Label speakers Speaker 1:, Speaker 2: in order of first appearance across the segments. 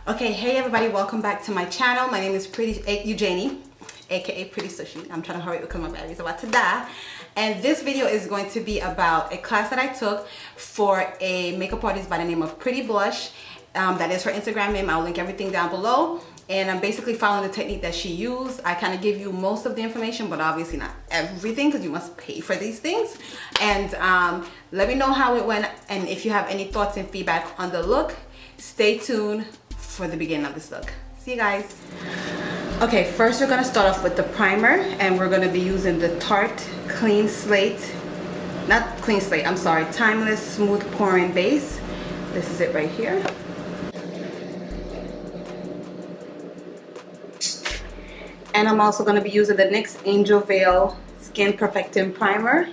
Speaker 1: Okay, hey everybody, welcome back to my channel. My name is Eugenie, aka Pretty Sushi. I'm trying to hurry because my battery's about to die. And this video is going to be about a class that I took for a makeup artist by the name of Prettyblush. That is her Instagram name. I'll link everything down below. And I'm basically following the technique that she used. I kind of give you most of the information, but obviously not everything because you must pay for these things. And let me know how it went, and if you have any thoughts and feedback on the look, stay tuned for the beginning of this look. See you guys. Okay, first we're gonna start off with the primer, and we're gonna be using the Tarte Clean Slate, not Clean Slate, I'm sorry, Timeless Smooth Pouring Base. This is it right here. And I'm also gonna be using the NYX Angel Veil Skin Perfecting Primer.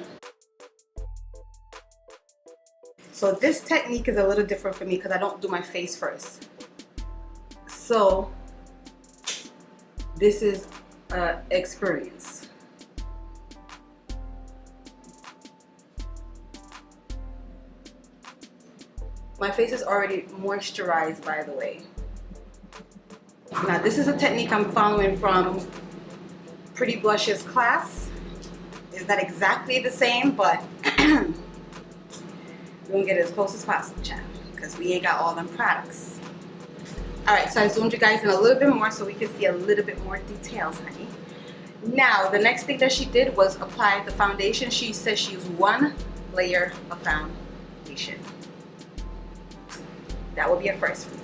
Speaker 1: So this technique is a little different for me because I don't do my face first. So this is an experience. My face is already moisturized, by the way. Now this is a technique I'm following from Prettyblush's class. It's not exactly the same, but we're gonna get it as close as possible, child, because we ain't got all them products. Alright, so I zoomed you guys in a little bit more so we can see a little bit more details, honey. Now, the next thing that she did was apply the foundation. She said she used one layer of foundation. That would be a first for me.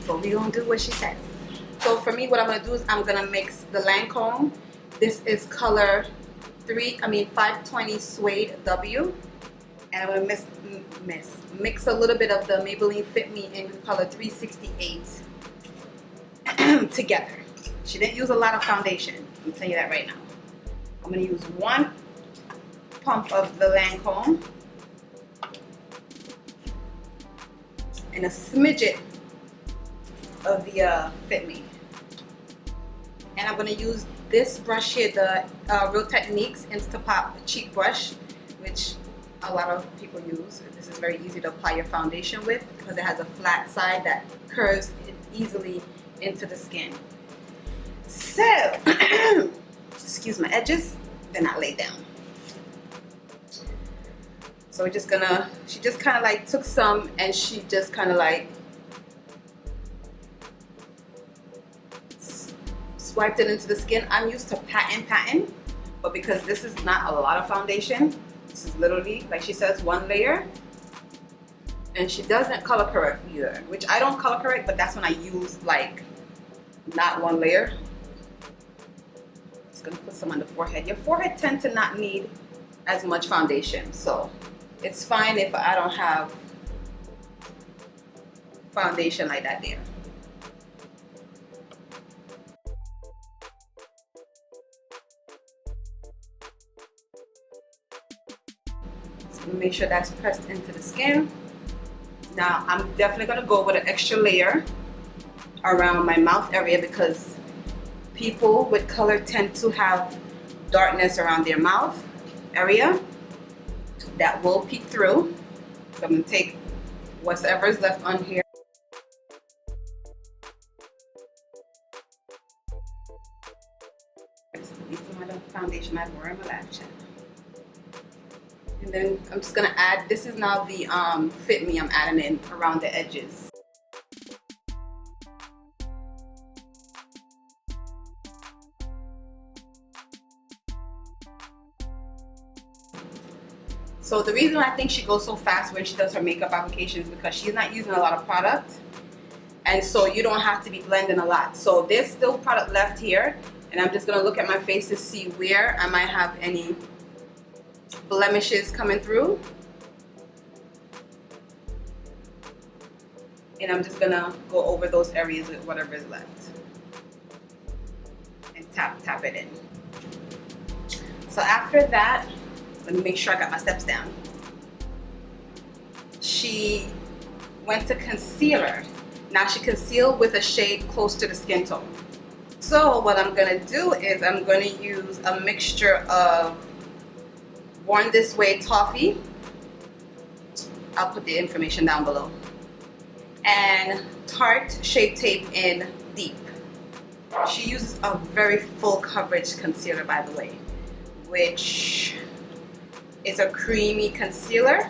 Speaker 1: So we're going to do what she says. So for me, what I'm going to do is I'm going to mix the Lancome. This is color 520 Suede W. And I'm going to mix a little bit of the Maybelline Fit Me in color 368 together. She didn't use a lot of foundation. I'm telling you that right now. I'm going to use one pump of the Lancome and a smidget of the Fit Me. And I'm going to use this brush here, the Real Techniques Instapop Cheek Brush, which a lot of people use. This is very easy to apply your foundation with because it has a flat side that curves easily into the skin. So, excuse my edges, they're not laid down. So we're just gonna, she just kind of like took some and she just kind of like swiped it into the skin. I'm used to patting, but because this is not a lot of foundation, this is literally, like she says, one layer. And she doesn't color correct either, which I don't color correct, but that's when I use like not one layer. Just gonna put some on the forehead. Your forehead tends to not need as much foundation, so it's fine if I don't have foundation like that there. Make sure that's pressed into the skin. Now I'm definitely going to go with an extra layer around my mouth area because people with color tend to have darkness around their mouth area that will peek through. So I'm going to take whatever is left on here. This is some of the foundation I've worn in my life, child. And then I'm just gonna add, this is now the Fit Me I'm adding in around the edges. So the reason I think she goes so fast when she does her makeup applications is because she's not using a lot of product. And so you don't have to be blending a lot. So there's still product left here. And I'm just gonna look at my face to see where I might have any blemishes coming through, and I'm just gonna go over those areas with whatever is left and tap it in. So after that, let me make sure I got my steps down. She went to concealer. Now she concealed with a shade close to the skin tone. So what I'm gonna do is I'm gonna use a mixture of Born This Way Toffee. I'll put the information down below. And Tarte Shape Tape in Deep. She uses a very full coverage concealer, by the way, which is a creamy concealer.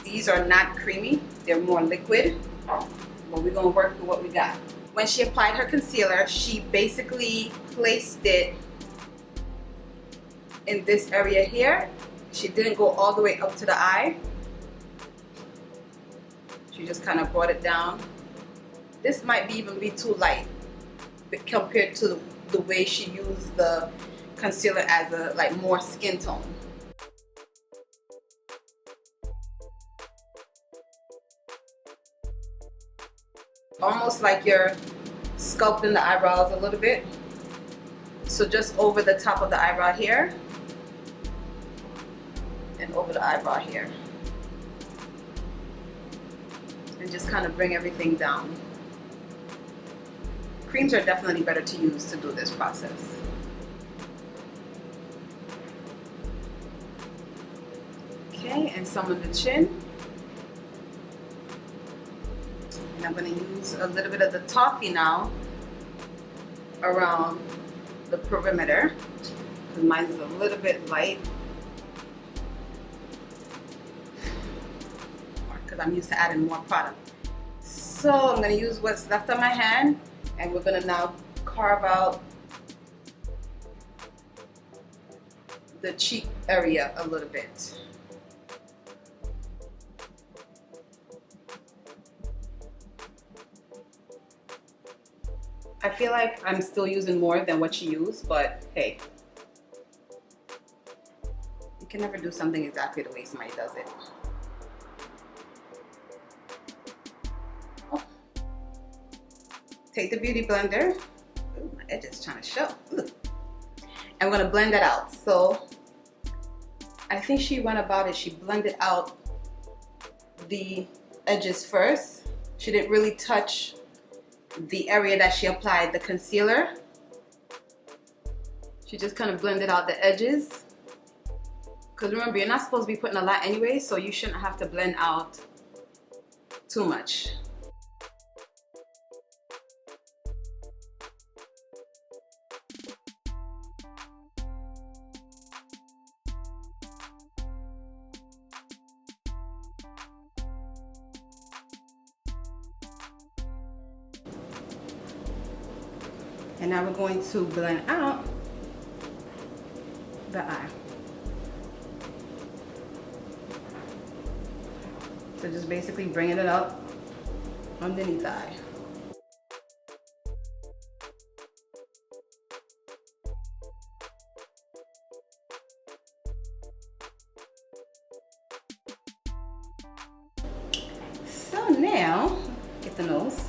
Speaker 1: These are not creamy, they're more liquid, but we're gonna work with what we got. When she applied her concealer, she basically placed it in this area here. She didn't go all the way up to the eye. She just kind of brought it down. This might even be too light compared to the way she used the concealer as a like more skin tone. Almost like you're sculpting the eyebrows a little bit. So just over the top of the eyebrow here and over the eyebrow here. And just kind of bring everything down. Creams are definitely better to use to do this process. Okay, and some on the chin. And I'm going to use a little bit of the toffee now around the perimeter, because mine is a little bit light. Because I'm used to adding more product. So I'm going to use what's left on my hand, and we're going to now carve out the cheek area a little bit. I feel like I'm still using more than what she used, but hey, you can never do something exactly the way somebody does it. Oh. Take the beauty blender. Ooh, my edge is trying to show. Ooh. I'm gonna blend that out. So I think she went about it. She blended out the edges first. She didn't really touch the area that she applied the concealer. She just kind of blended out the edges. Because remember, you're not supposed to be putting a lot anyway, so you shouldn't have to blend out too much. And now we're going to blend out the eye. So just basically bringing it up underneath the eye. So now, get the nose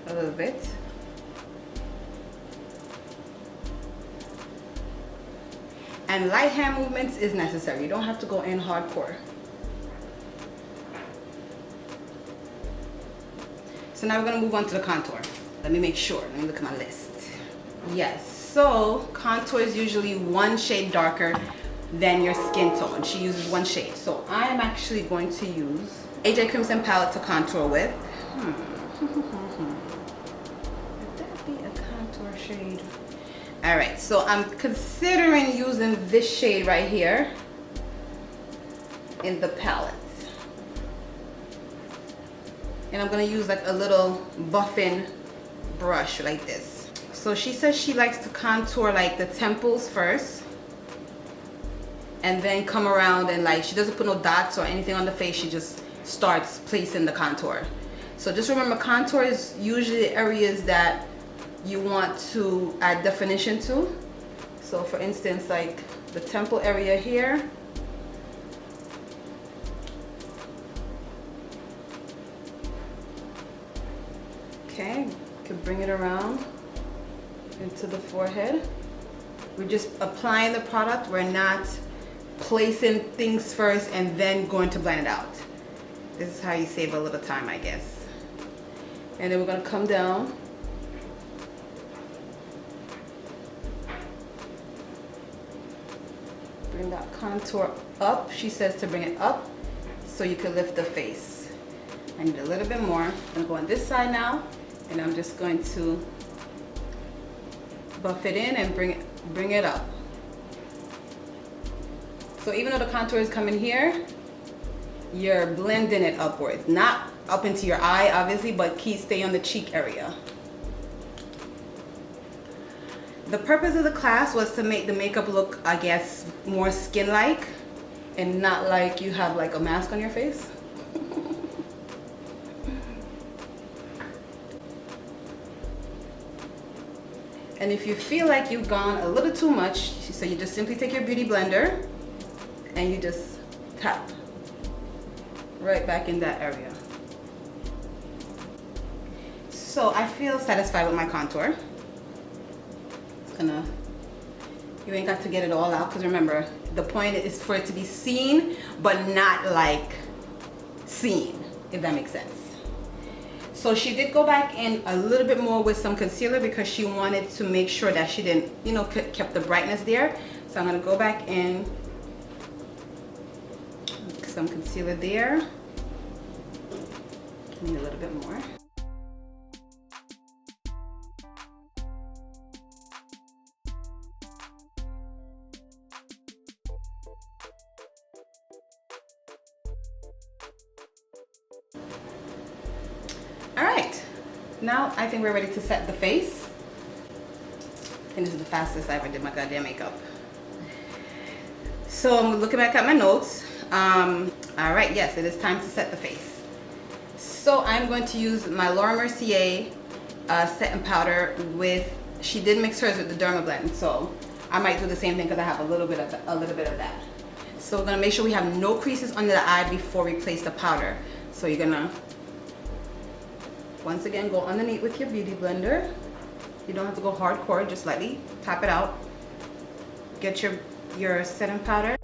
Speaker 1: a little bit. And light hand movements is necessary. You don't have to go in hardcore. So now we're gonna move on to the contour. Let me make sure, let me look at my list. Yes, so contour is usually one shade darker than your skin tone. She uses one shade. So I am actually going to use AJ Crimson palette to contour with. Would that be a contour shade? All right, so I'm considering using this shade right here in the palette. And I'm gonna use like a little buffing brush like this. So she says she likes to contour like the temples first and then come around and like, she doesn't put no dots or anything on the face, she just starts placing the contour. So just remember, contour is usually areas that you want to add definition to. So for instance, like the temple area here. Okay, you can bring it around into the forehead. We're just applying the product. We're not placing things first and then going to blend it out. This is how you save a little time, I guess. And then we're gonna come down. Bring that contour up. She says to bring it up so you can lift the face. I need a little bit more. I'm gonna go on this side now, and I'm just going to buff it in and bring it up. So even though the contour is coming here, you're blending it upwards, not up into your eye obviously, but stay on the cheek area. The purpose of the class was to make the makeup look, I guess, more skin-like and not like you have like a mask on your face. And if you feel like you've gone a little too much, so you just simply take your beauty blender and you just tap right back in that area. So I feel satisfied with my contour. You ain't got to get it all out, because remember, the point is for it to be seen but not like seen, if that makes sense. So she did go back in a little bit more with some concealer because she wanted to make sure that she didn't, you know, kept the brightness there. So I'm gonna go back in some concealer there. Need a little bit more. All right, now I think we're ready to set the face. And this is the fastest I ever did my goddamn makeup. So I'm looking back at my notes. All right, yes, it is time to set the face. So I'm going to use my Laura Mercier setting powder with, she did mix hers with the Dermablend, so I might do the same thing because I have a little bit of that. So we're gonna make sure we have no creases under the eye before we place the powder. So you're gonna, once again, go underneath with your beauty blender. You don't have to go hardcore, just lightly tap it out. Get your setting powder.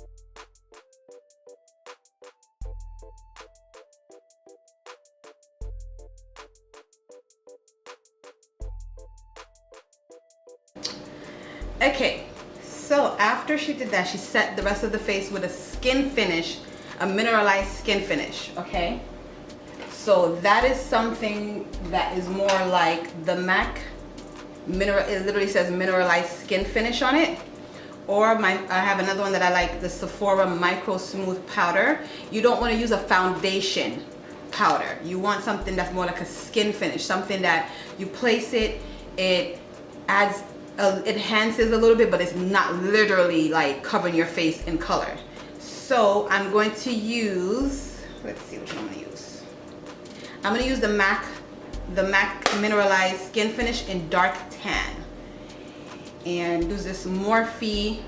Speaker 1: Okay, so after she did that, she set the rest of the face with a skin finish, a mineralized skin finish, okay? So that is something that is more like the MAC mineral, it literally says mineralized skin finish on it. Or I have another one that I like, the Sephora Micro Smooth Powder. You don't want to use a foundation powder. You want something that's more like a skin finish, something that you place it, it adds, it enhances a little bit, but it's not literally like covering your face in color. So I'm going to use, let's see which one I'm going to use. I'm going to use the MAC Mineralized Skin Finish in Dark Tan. And use this Morphe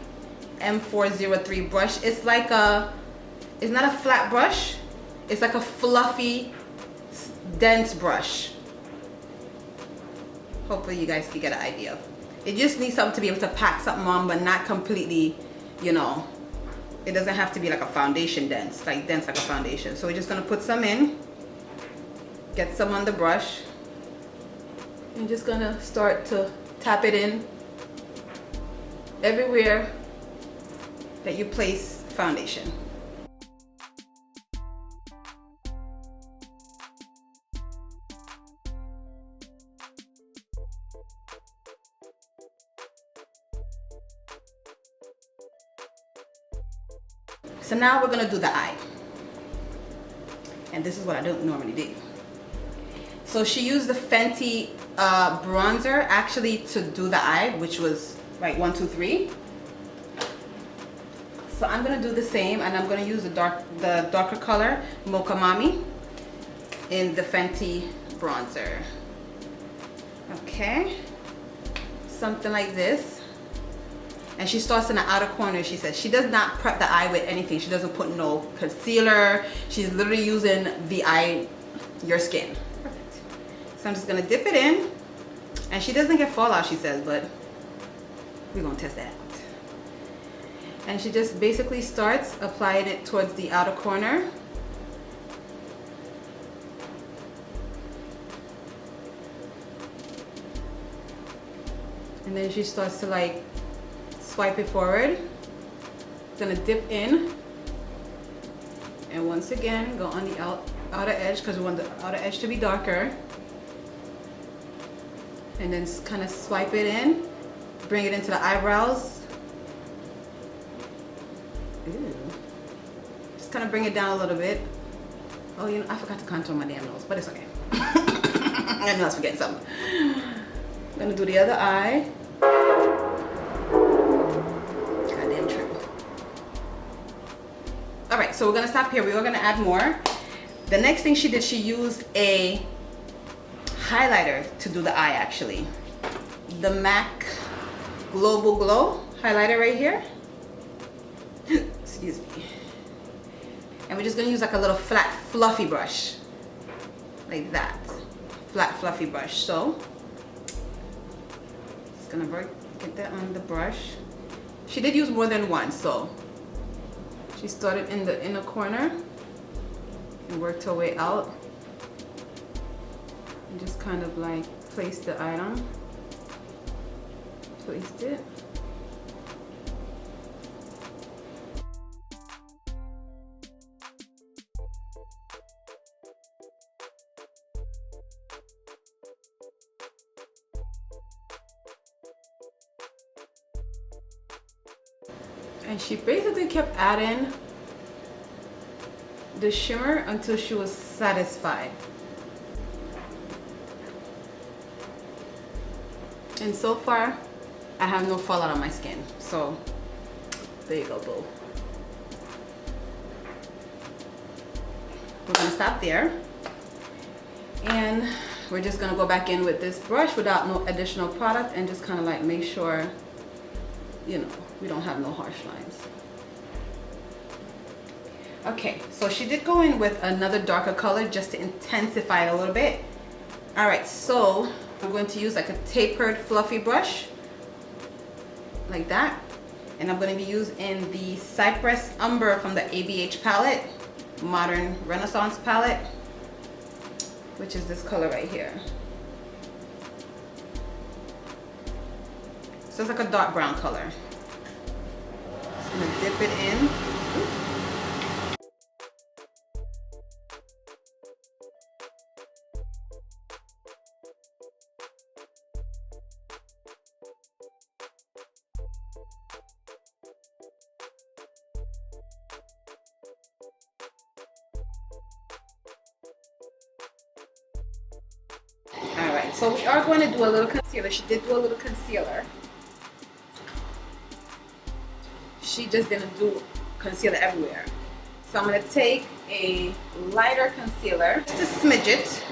Speaker 1: M403 brush. It's like it's not a flat brush. It's like a fluffy, dense brush. Hopefully you guys can get an idea. It just needs something to be able to pack something on, but not completely, you know, it doesn't have to be like a foundation dense like a foundation. So we're just gonna put some in, get some on the brush, and just gonna start to tap it in everywhere that you place foundation. So now we're gonna do the eye. And this is what I don't normally do. So she used the Fenty bronzer actually to do the eye, which was right 1, 2, 3. So I'm gonna do the same, and I'm gonna use the darker color Mocha Mami in the Fenty bronzer. Okay, something like this. And she starts in the outer corner. She says she does not prep the eye with anything. She doesn't put no concealer. She's literally using the eye, your skin. Perfect. So I'm just gonna dip it in, and she doesn't get fallout, she says, but we're gonna test that out. And she just basically starts applying it towards the outer corner. And then she starts to like swipe it forward. Gonna dip in, and once again go on the outer edge because we want the outer edge to be darker. And then kind of swipe it in, bring it into the eyebrows. Ooh. Just kind of bring it down a little bit. Oh, you know, I forgot to contour my damn nose, but it's okay. I know I was forgetting something. I'm gonna do the other eye. Goddamn true. All right, so we're gonna stop here. We are gonna add more. The next thing she did, she used a highlighter to do the eye actually. The MAC Global Glow highlighter right here. Excuse me. And we're just gonna use like a little flat fluffy brush. Like that. Flat fluffy brush. So just gonna get that on the brush. She did use more than one, so she started in the inner corner and worked her way out. And just kind of like placed the item. Placed it. And she basically kept adding the shimmer until she was satisfied. And so far, I have no fallout on my skin. So, there you go, boo. We're gonna stop there. And we're just gonna go back in with this brush without no additional product and just kind of like make sure, you know, we don't have no harsh lines. Okay, so she did go in with another darker color just to intensify it a little bit. All right, so I'm going to use like a tapered fluffy brush, like that. And I'm going to be using the Cypress Umber from the ABH palette, Modern Renaissance palette, which is this color right here. So it's like a dark brown color. I'm gonna dip it in. Alright, so we are going to do a little concealer. She did do a little concealer. She just didn't do concealer everywhere. So I'm going to take a lighter concealer, just a smidge it.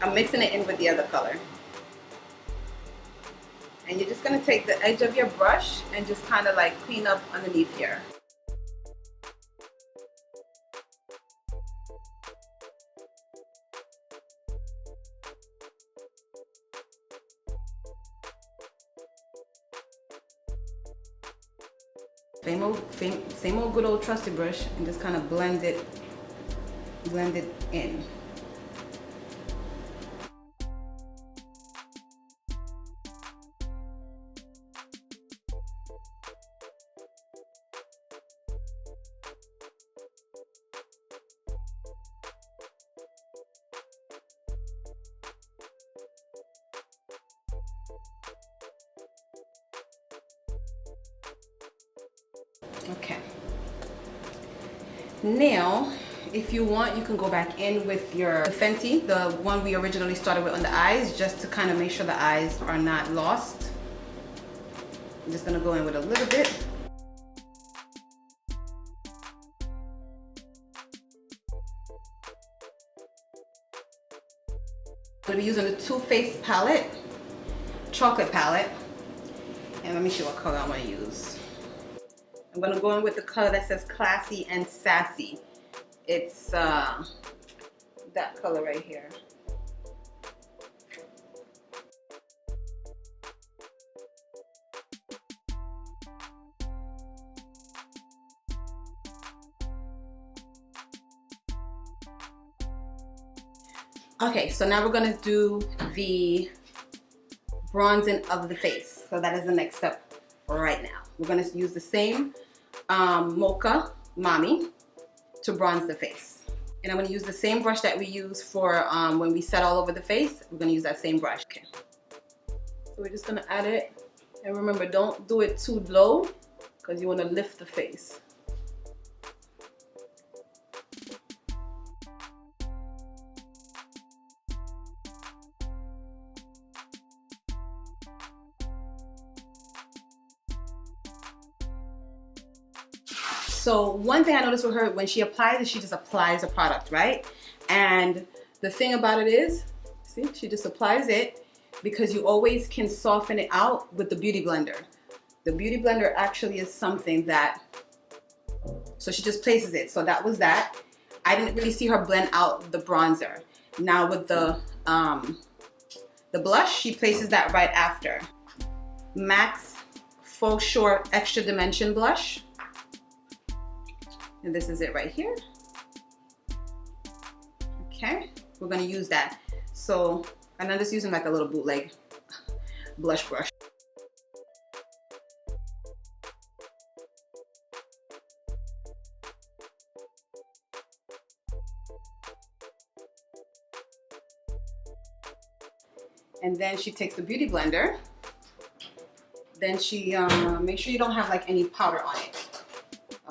Speaker 1: I'm mixing it in with the other color. And you're just going to take the edge of your brush and just kind of like clean up underneath here. Same old good old trusty brush, and just kind of blend it in. Okay. Now, if you want, you can go back in with your Fenty, the one we originally started with on the eyes, just to kind of make sure the eyes are not lost. I'm just gonna go in with a little bit. I'm gonna be using the Too Faced palette, chocolate palette, and let me show you what color I want to use. I'm gonna go in with the color that says Classy and Sassy. It's that color right here. Okay, so now we're gonna do the bronzing of the face. So that is the next step right now. We're gonna use the same Mocha Mami to bronze the face. And I'm gonna use the same brush that we use for when we set all over the face. We're gonna use that same brush. Okay. So we're just gonna add it. And remember, don't do it too low because you wanna lift the face. So one thing I noticed with her, when she applies it, she just applies the product, right? And the thing about it is, see, she just applies it because you always can soften it out with the Beauty Blender. The Beauty Blender actually is something that, so she just places it. So that was that. I didn't really see her blend out the bronzer. Now with the blush, she places that right after. MAC's Faux Short Extra Dimension Blush. And this is it right here. Okay, we're gonna use that. So, and I'm just using like a little bootleg blush brush. And then she takes the Beauty Blender. Then she, make sure you don't have like any powder on it.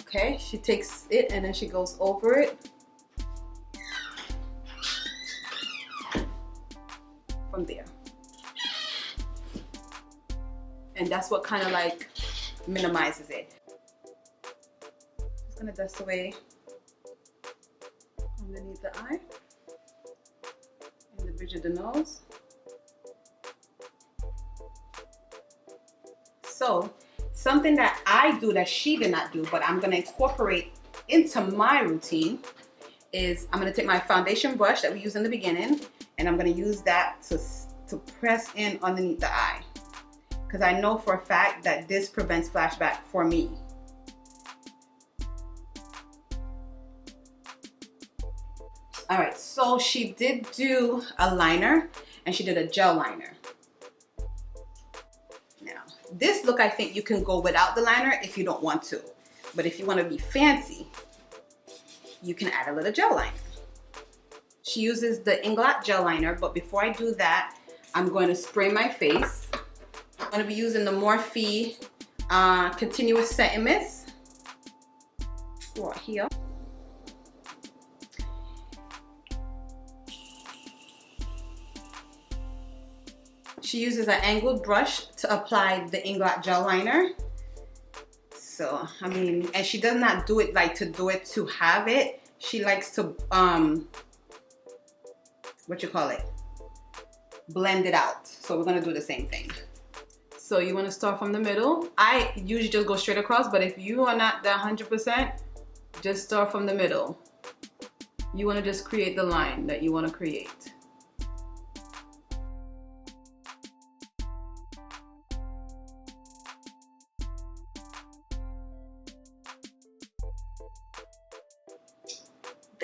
Speaker 1: Okay, she takes it and then she goes over it from there. And that's what kind of like minimizes it. Just gonna dust away underneath the eye and the bridge of the nose. So, something that I do that she did not do, but I'm gonna incorporate into my routine is I'm gonna take my foundation brush that we used in the beginning and I'm gonna use that to press in underneath the eye. Because I know for a fact that this prevents flashback for me. All right, so she did do a liner and she did a gel liner. This look, I think you can go without the liner if you don't want to. But if you want to be fancy, you can add a little gel liner. She uses the Inglot gel liner, but before I do that, I'm going to spray my face. I'm going to be using the Morphe Continuous Set and Mist right here. She uses an angled brush to apply the Inglot gel liner. So, I mean, and she does not do it like to do it to have it. She likes to, blend it out. So we're gonna do the same thing. So you wanna start from the middle. I usually just go straight across, but if you are not that 100%, just start from the middle. You wanna just create the line that you wanna create.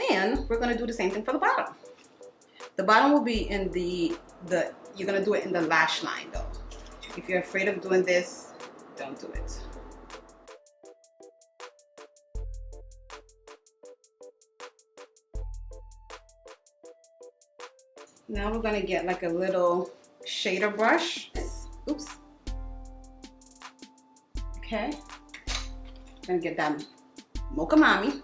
Speaker 1: Then we're gonna do the same thing for the bottom. The bottom will be in you're gonna do it in the lash line though. If you're afraid of doing this, don't do it. Now we're gonna get like a little shader brush. Oops. Okay. Gonna get that Mocha Mami.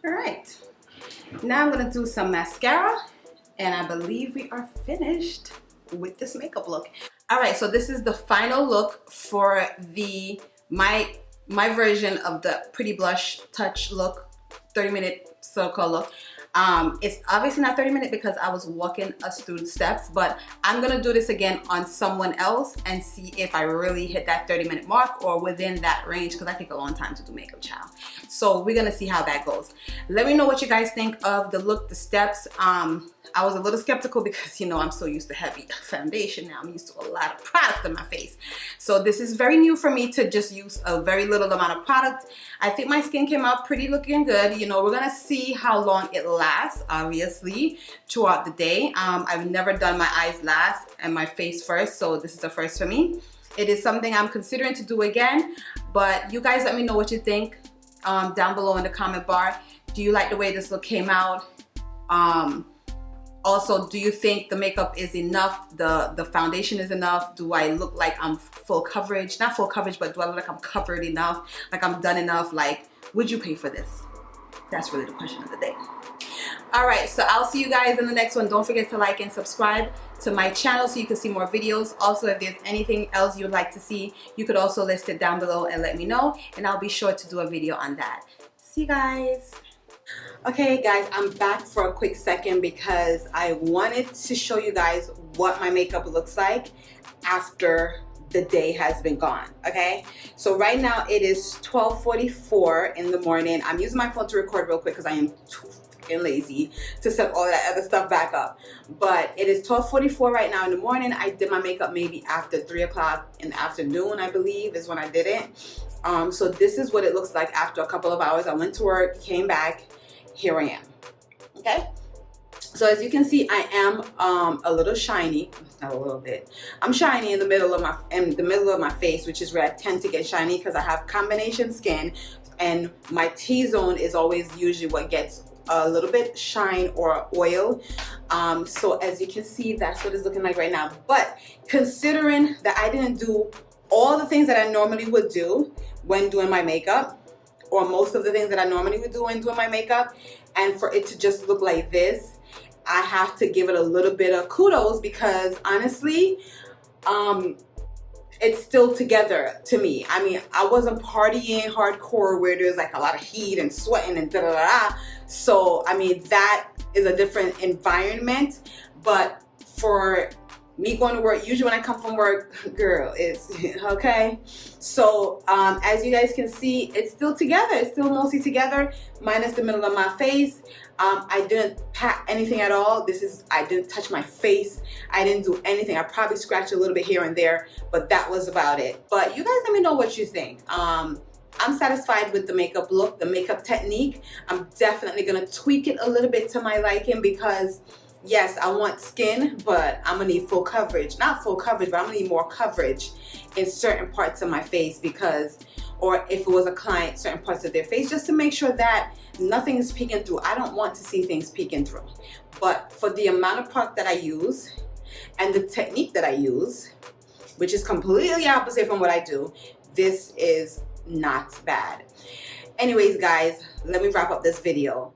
Speaker 1: All right, now I'm gonna do some mascara and I believe we are finished with this makeup look. All right, so this is the final look for my version of the Prettyblush Touch look, 30-minute circle look. It's obviously not 30 minutes because I was walking us through the steps, but I'm gonna do this again on someone else and see if I really hit that 30-minute mark or within that range, because I take a long time to do makeup, child. So we're gonna see how that goes. Let me know what you guys think of the look, the steps. I was a little skeptical because, you know, I'm so used to heavy foundation now. I'm used to a lot of product on my face. So this is very new for me to just use a very little amount of product. I think my skin came out pretty looking good. You know, we're gonna see how long it lasts, obviously, throughout the day. I've never done my eyes last and my face first, so this is the first for me. It is something I'm considering to do again, but you guys let me know what you think down below in the comment bar. Do you like the way this look came out? Also, do you think the makeup is enough? The foundation is enough? Do I look like I'm full coverage? Not full coverage, but do I look like I'm covered enough? Like I'm done enough? Like, would you pay for this? That's really the question of the day. All right, so I'll see you guys in the next one. Don't forget to like and subscribe to my channel so you can see more videos. Also, if there's anything else you'd like to see, you could also list it down below and let me know, and I'll be sure to do a video on that. See you guys. Okay guys, I'm back for a quick second because I wanted to show you guys what my makeup looks like after the day has been gone. Okay, so right now it is 12:44 in the morning. I'm using my phone to record real quick because I am too freaking lazy to set all that other stuff back up. But it is 12:44 right now in the morning. I did my makeup maybe after 3 o'clock in the afternoon, I believe is when I did it. So this is what it looks like after a couple of hours. I went to work, came back. Here I am. Okay, so as you can see, I am a little shiny. Not a little bit. I'm shiny in the middle of my face, which is where I tend to get shiny because I have combination skin, and my T-zone is always usually what gets a little bit shine or oil. So as you can see, that's what it's looking like right now. But considering that I didn't do all the things that I normally would do when doing my makeup, or most of the things that I normally would do when doing my makeup, and for it to just look like this, I have to give it a little bit of kudos because honestly, it's still together to me. I mean, I wasn't partying hardcore where there's like a lot of heat and sweating and da da da. So, I mean, that is a different environment, but for me going to work, usually when I come from work, girl, it's okay. So as you guys can see, it's still together. It's still mostly together, minus the middle of my face. I didn't pat anything at all. I didn't touch my face. I didn't do anything. I probably scratched a little bit here and there, but that was about it. But you guys let me know what you think. I'm satisfied with the makeup look, the makeup technique. I'm definitely gonna tweak it a little bit to my liking because yes, I want skin, but I'm gonna need full coverage. Not full coverage, but I'm gonna need more coverage in certain parts of my face because, or if it was a client, certain parts of their face, just to make sure that nothing is peeking through. I don't want to see things peeking through. But for the amount of product that I use and the technique that I use, which is completely opposite from what I do, this is not bad. Anyways, guys, let me wrap up this video.